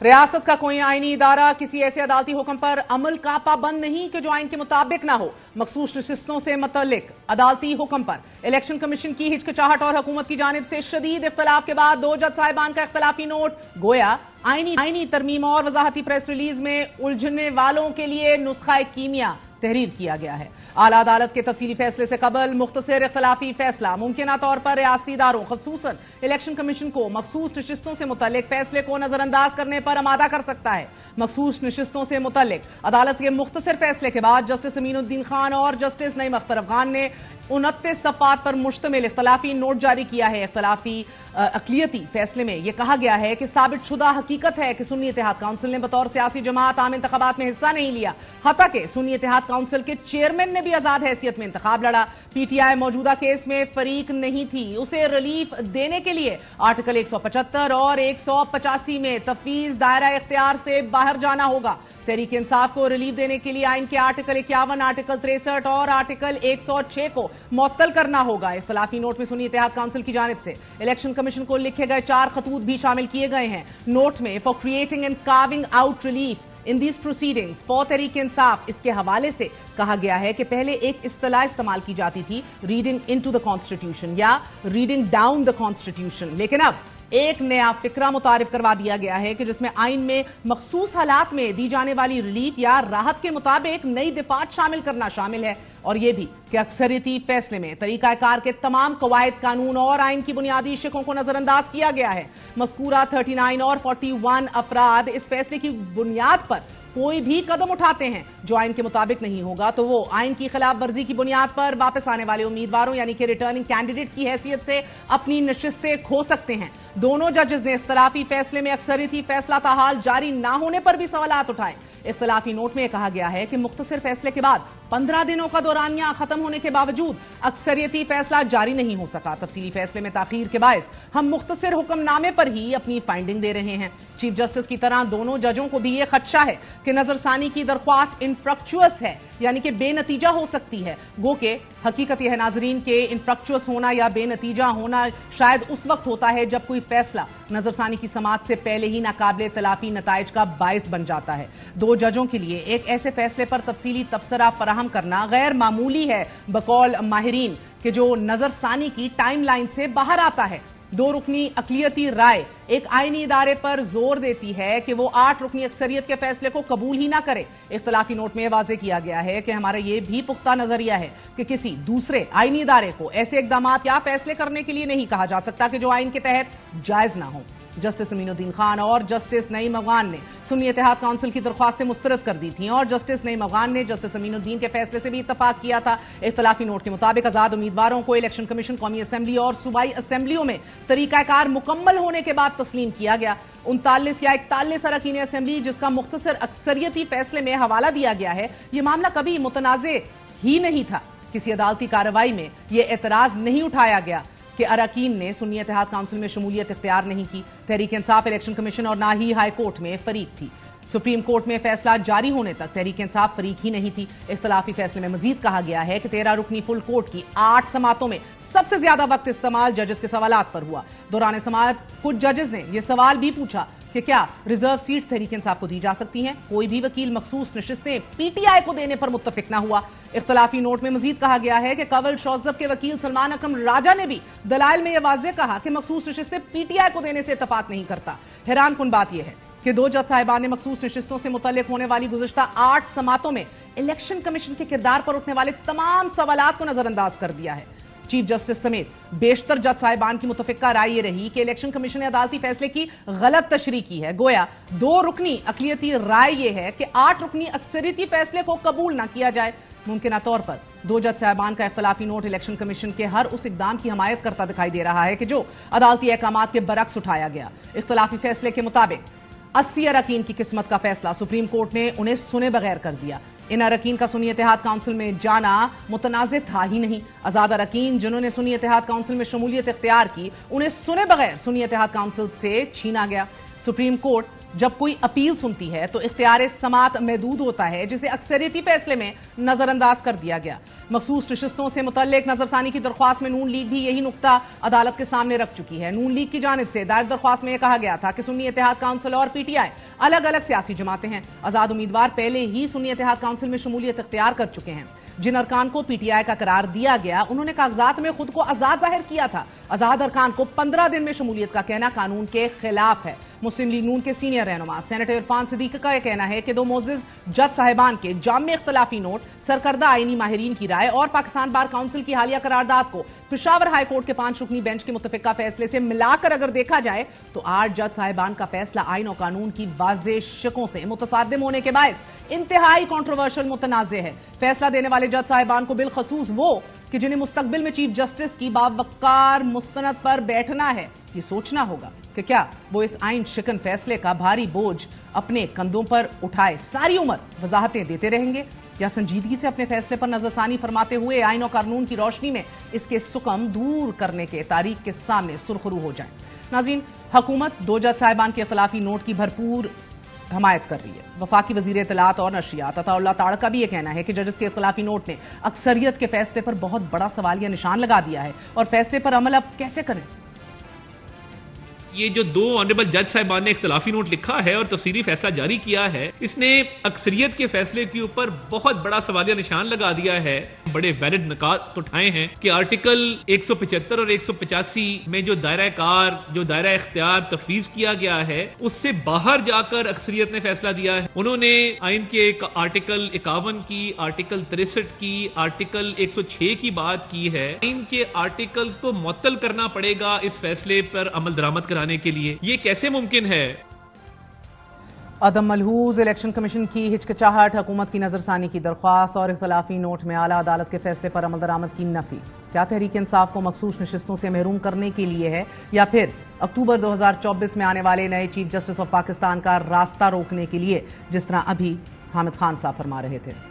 रियासत का कोई आईनी इदारा किसी ऐसे अदालती हुक्म पर अमल का पाबंद नहीं कि जो आइन के मुताबिक ना हो। मखसूस नशिस्तों से मुतल्लिक अदालती हुक्म पर इलेक्शन कमीशन की हिचकिचाहट और हुकूमत की जानिब से शदीद इख्तलाफ के बाद दो जज साहिबान का इख्तलाफी नोट गोया आईनी तरमीम और वजाहती प्रेस रिलीज में उलझने वालों के लिए नुस्खा कीमिया तहरीर किया गया है। आला अदालत के तफसीली फैसले से कबल मुख्तसर इख्तलाफी फैसला मुमकिना तौर पर रियासती इदारों खसूसन इलेक्शन कमीशन को मखसूस नशिस्तों से मुतल्लिक फैसले को नजरअंदाज करने पर आमादा कर सकता है। मखसूस नशिस्तों से मुतल्लिक अदालत के मुख्तसर फैसले के बाद जस्टिस अमीनुद्दीन खान और जस्टिस नईम अख्तर अफगान ने 29 सफ़ात पर मुश्तमिल इख्तलाफी नोट जारी किया है। इख्तलाफी अक़लियती फैसले में यह कहा गया है कि साबित शुदा हकीकत है कि सुन्नी इत्तेहाद काउंसिल ने बतौर सियासी जमात आम इंतखाबात में हिस्सा नहीं लिया। हत्ता कि सुन्नी इत्तेहाद काउंसिल के चेयरमैन ने भी आजाद हैसियत में इंतखाब लड़ा। पीटीआई मौजूदा केस में फरीक नहीं थी। उसे रिलीफ देने के लिए आर्टिकल 175 और 185 में तफवीज दायरा इख्तियार से बाहर जाना होगा। तहरीक इंसाफ को रिलीफ देने के लिए आइन के आर्टिकल 51, आर्टिकल 63 और आर्टिकल 106 को मुअत्तल करना होगा। इख्तलाफी नोट में सुन्नी इत्तेहाद काउंसिल की जानिब से इलेक्शन कमीशन को लिखे गए 4 खतूत भी शामिल किए गए हैं। नोट में for creating and carving out relief in these proceedings for Tehreek Insaf इसके हवाले से कहा गया है कि पहले एक इस्तिलाह इस्तेमाल की जाती थी रीडिंग इनटू द कॉन्स्टिट्यूशन या रीडिंग डाउन द कॉन्स्टिट्यूशन, लेकिन अब एक नया फिक्रा मुतारिफ करवा दिया गया है कि जिसमें आइन में मखसूस हालात में दी जाने वाली रिलीफ या राहत के मुताबिक नई दिफात शामिल करना शामिल है, और यह भी कि अक्सरियती फैसले में तरीकाकार के तमाम कवायद, कानून और आइन की बुनियादी शिकों को नजरअंदाज किया गया है। मज़कूरा 39 और 41 अफराद इस फैसले की बुनियाद पर कोई भी कदम उठाते हैं जो आइन के मुताबिक नहीं होगा तो वो आइन की खिलाफ वर्जी की बुनियाद पर वापस आने वाले उम्मीदवारों यानी कि रिटर्निंग कैंडिडेट्स की हैसियत से अपनी नशिस्तें खो सकते हैं। दोनों जजेस ने इख्तलाफी फैसले में अक्सरियती फैसला ताहाल जारी ना होने पर भी सवालात उठाए। इख्तलाफी नोट में कहा गया है कि मुख्तसर फैसले के बाद 15 दिनों का दौरानिया खत्म होने के बावजूद अक्सरियती फैसला जारी नहीं हो सका। तफसीली फैसले में ताखीर के बायस हम मुख्तसर हुक्मनामे पर ही अपनी फाइंडिंग दे रहे हैं। चीफ जस्टिस की तरह दोनों जजों को भी यह खदशा है कि नजरसानी की दरख्वास्त इनफ्रक्चुअस है यानी कि बेनतीजा हो सकती है। गो के हकीकत यह है नाजरीन के इनफ्रक्चुअस होना या बेनतीजा होना शायद उस वक्त होता है जब कोई फैसला नजरसानी की समात से पहले ही नाकाबिले तलाफी नताइज का बायस बन जाता है। दो जजों के लिए एक ऐसे फैसले पर तफसीली तबसरा फराहम करना गैर मामूली है बकौल माहिरीन के जो नजरसानी की टाइम लाइन से बाहर आता है। 2 रुकनी अक़लियती राय एक आईनी इदारे पर जोर देती है कि वो 8 रुकनी अक्सरियत के फैसले को कबूल ही ना करे। इख्तलाफी नोट में वाज़ेह किया गया है कि हमारा ये भी पुख्ता नजरिया है कि किसी दूसरे आईनी इदारे को ऐसे इक़दामात या फैसले करने के लिए नहीं कहा जा सकता कि जो आइन के तहत जायज ना हो। जस्टिस अमीनुद्दीन खान और जस्टिस नईम अफगान ने सुन्नी इत्तेहाद काउंसिल की दरख्वास्तें मुस्तरद कर दी थी और जस्टिस नईम अफगान ने जस्टिस अमीनुद्दीन के फैसले से भी इत्तफाक किया था। इख्तलाफी नोट के मुताबिक आजाद उम्मीदवारों को इलेक्शन कमीशन, कौमी असेंबली और सूबाई असेंबलियों में तरीकाकार मुकम्मल होने के बाद तस्लीम किया गया। 39 या 41 अरकान असेंबली जिसका मुख्तसर अक्सरियती फैसले में हवाला दिया गया है, यह मामला कभी मुतनाज़े ही नहीं था। किसी अदालती कार्रवाई में यह एतराज नहीं उठाया गया कि अरकान ने सुन्नी इत्तेहाद काउंसिल में शमूलियत इख्तियार नहीं की। तहरीक इंसाफ इलेक्शन कमीशन और ना ही हाई कोर्ट में फरीक थी। सुप्रीम कोर्ट में फैसला जारी होने तक तहरीक इंसाफ फरीक ही नहीं थी। इख्तलाफी फैसले में मजीद कहा गया है कि 13 रुकनी फुल कोर्ट की 8 समातों में सबसे ज्यादा वक्त इस्तेमाल जजेस के सवालात पर हुआ। दौरान समात कुछ जजेस ने यह सवाल भी पूछा कि क्या रिजर्व सीट तहरीक इंसाफ को दी जा सकती हैं। कोई भी वकील मखसूस नशिस्तें पीटीआई को देने पर मुत्तफिक न हुआ। इख्तलाफी नोट में मजीद कहा गया है कि कवल शौजब के वकील सलमान अकरम राजा ने भी दलाइल में यह वाज़ेह कहा कि मखसूस नशिस्तें पीटीआई को देने से इत्तफाक नहीं करता। हैरान कुन बात यह है कि 2 जज साहिबान ने मखसूस नशिस्तों से मुतल्लिक होने वाली गुज़िश्ता 8 समातों में इलेक्शन कमीशन के किरदार पर उठने वाले तमाम सवालात को नजरअंदाज कर दिया है। चीफ जस्टिस समेत बेशतर जज साहिबान की मुतफिका राय ये रही कि इलेक्शन कमीशन ने अदालती फैसले की गलत तशरीह की है। गोया 2 रुकनी अक़लियती राय ये है कि 8 रुकनी अक्सरियती फैसले को कबूल ना किया जाए। मुमकिना तौर पर 2 जज साहिबान का इख्तलाफी नोट इलेक्शन कमीशन के हर उस इकदाम की हमायत करता दिखाई दे रहा है कि जो अदालती अहकामात के बरक्स उठाया गया। इख्तलाफी फैसले के मुताबिक 80 अरकान की किस्मत का फैसला सुप्रीम कोर्ट ने उन्हें सुने बगैर कर दिया। इन अरकान का सुन्नी इत्तेहाद काउंसिल में जाना मुतनाज़े था ही नहीं। आजाद अरकान जिन्होंने सुन्नी इत्तेहाद काउंसिल में शमूलियत इख्तियार की, उन्हें सुने बगैर सुन्नी इत्तेहाद काउंसिल से छीना गया। सुप्रीम कोर्ट जब कोई अपील सुनती है तो इख्तियार समात महदूद होता है, जिसे अक्सरियती फैसले में नजरअंदाज कर दिया गया। मखसूस नशिस्तों से मुतल्लिक नजरसानी की दरख्वास्त में नून लीग भी यही नुक्ता अदालत के सामने रख चुकी है। नून लीग की जानिब से दायर दरख्वास्त में यह कहा गया था कि सुन्नी इत्तेहाद काउंसिल और पीटीआई अलग अलग सियासी जमातें हैं। आजाद उम्मीदवार पहले ही सुन्नी इत्तेहाद काउंसिल में शमूलियत इख्तियार कर चुके हैं। जिन अरकान को पीटीआई का करार दिया गया, उन्होंने कागजात में खुद को आजाद जाहिर किया था। आजाद अरकान को 15 दिन में शमूलियत का कहना कानून के खिलाफ है। मुस्लिम लीग नून के सीनियर रहनुमा सेनेटर इरफान सिद्दीकी का यह कहना है कि दो मोअज़्ज़िज़ जज साहिबान के जामे इख्तिलाफी नोट, सरकर्दा आईनी माहिरीन की राय और पाकिस्तान बार काउंसिल की हालिया करारदाद को पेशावर हाई कोर्ट के 5 रुकनी बेंच के मुत्तफिका फैसले से मिलाकर अगर देखा जाए तो 8 जज साहिबान का फैसला आईन और कानून की वाज़ेह शिकों से मुतसादिम होने के बायस इंतहाई कॉन्ट्रोवर्शियल मुतनाज़े है। फैसला देने वाले जज साहिबान को बिलखसूस वो कि जिन्हें मुस्तकबिल में चीफ जस्टिस की बावकार मुस्तनद पर बैठना है, ये सोचना होगा कि क्या वो इस आइन शिकन फैसले का भारी बोझ अपने कंधों पर उठाए सारी उम्र वजाहतें देते रहेंगे, या संजीदगी से अपने फैसले पर नजरसानी फरमाते हुए आइन और कानून की रोशनी में इसके सुकम दूर करने के तारीख के सामने सुरखरू हो जाए। नाज़रीन, हुकूमत 2 जज साहिबान के इख्तिलाफी नोट की भरपूर हमायत कर रही है। वफाकी वजीर इत्तलात और नशरियात अताउल्लाह ताड़ का भी यह कहना है कि जजेस के इख्तिलाफी नोट ने अक्सरियत के फैसले पर बहुत बड़ा सवालिया निशान लगा दिया है और फैसले पर अमल अब कैसे करें। ये जो 2 ऑनरेबल जज साहिबान ने इख्तिलाफी नोट लिखा है और तफसीली फैसला जारी किया है, इसने अक्सरियत के फैसले के ऊपर बहुत बड़ा सवालिया निशान लगा दिया है। बड़े वैलिड निकात उठाए हैं कि आर्टिकल 175 और 185 में जो दायरा कार, जो दायरा इख्तियार तफवीज किया गया है, उससे बाहर जाकर अक्सरियत ने फैसला दिया है। उन्होंने आइन के आर्टिकल 51 की, आर्टिकल 63 की, आर्टिकल 106 की बात की है। आइन के आर्टिकल्स को मुअत्तल करना पड़ेगा इस फैसले पर अमल दरामद कराने के लिए। ये कैसे मुमकिन है? अदम मलहूज इलेक्शन कमीशन की हिचकिचाहट, हुकूमत की नजरसानी की दरख्वास्त और इख्तिलाफी नोट में आला अदालत के फैसले पर अमल दरामद की नफी। क्या तहरीक इंसाफ को मखसूस नशिस्तों से महरूम करने के लिए है, या फिर अक्टूबर 2024 में आने वाले नए चीफ जस्टिस ऑफ पाकिस्तान का रास्ता रोकने के लिए, जिस तरह अभी हामिद खान साहब फरमा रहे थे।